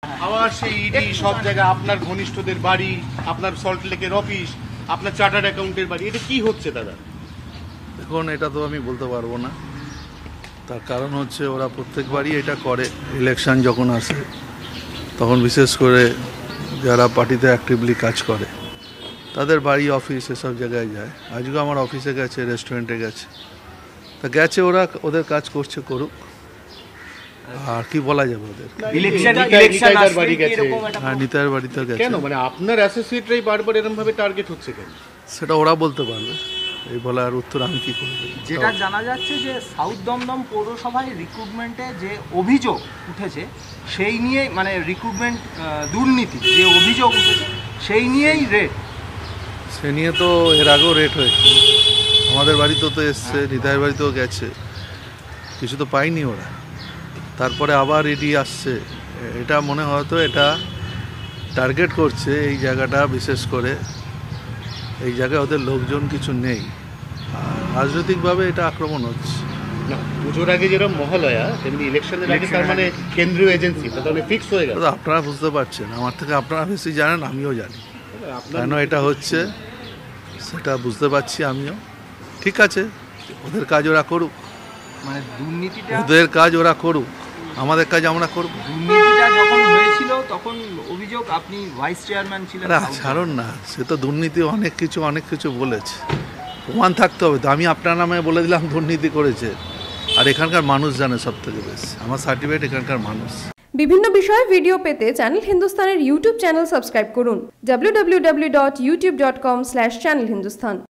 আবার সেই ইডি সব জায়গায় আপনার ঘনিষ্ঠদের বাড়ি, আপনার সল্টলেকের অফিস, আপনার চার্টার্ড অ্যাকাউন্টের বাড়ি, এটা কি হচ্ছে দাদা? দেখুন, এটা তো আমি বলতে পারবো না। তার কারণ হচ্ছে ওরা প্রত্যেকবারই এটা করে। ইলেকশন যখন আসে তখন বিশেষ করে যারা পার্টিতে অ্যাক্টিভলি কাজ করে তাদের বাড়ি, অফিস এসব জায়গায় যায়। আজকেও আমার অফিসে গেছে, রেস্টুরেন্টে গেছে, তা গেছে, ওরা ওদের কাজ করছে, করুক। আর কি বলা যাবে ওদের? হ্যাঁ, নিতাইয়ের বাড়িতে গেছে। কেন, মানে আপনার অ্যাসোসিয়েটরাই বারবার এরকম ভাবে টার্গেট হচ্ছে কেন? সেটা ওরা বলতে পারবে, এই বলার উত্তর আমি কি করব। যেটা জানা যাচ্ছে যে সাউথ দমদম পৌরসভায় রিক্রুটমেন্টে যে অভিযোগ উঠেছে সেই নিয়ে, মানে রিক্রুটমেন্ট দুর্নীতি যে অভিযোগ উঠেছে সেই নিয়েই রেট। সে নিয়ে তো এর আগেও রেট হয়েছে, আমাদের বাড়িতেও তো এসছে, নিতাইয়ের বাড়িতেও গেছে, কিছু তো পাইনি ওরা। তারপরে আবার ইডি আসছে। এটা মনে হয়তো এটা টার্গেট করছে এই জায়গাটা, বিশেষ করে এই জায়গায় ওদের লোকজন কিছু নেই, আর রাজনৈতিকভাবে এটা আক্রমণ হচ্ছে। না, পুজোর আগে যেরকম মহালয়া, তেমনি ইলেকশনের আগে তার মানে কেন্দ্রীয় এজেন্সি তাহলে ফিক্স হয়ে গেল। আপনারা বুঝতে পারছেন, আমার থেকে আপনারা বেশি জানেন, আমিও জানি কেন এটা হচ্ছে, সেটা বুঝতে পারছি আমিও। ঠিক আছে, ওদের কাজ ওরা করুক, মানে দুর্নীতিটা, ওদের কাজ ওরা করুক, আমাদের কাজ আমরা করব। দুর্নীতিটা যখন হয়েছিল তখন অভিযোগ আপনি ভাইস চেয়ারম্যান ছিলেন। ছাড়ুন না, সে তো দুর্নীতি অনেক কিছু বলেছে, প্রমাণ থাকতে হবে তো। আমি আপনার নামে বলে দিলাম দুর্নীতি করেছে, আর এখানকার মানুষ জানে সব থেকে বেশি, আমার সার্টিফিকেট এখানকার মানুষ। বিভিন্ন বিষয়ে ভিডিও পেতে চ্যানেল হিন্দুস্তানের ইউটিউব চ্যানেল সাবস্ক্রাইব করুন www.youtube.com/channelhindustan।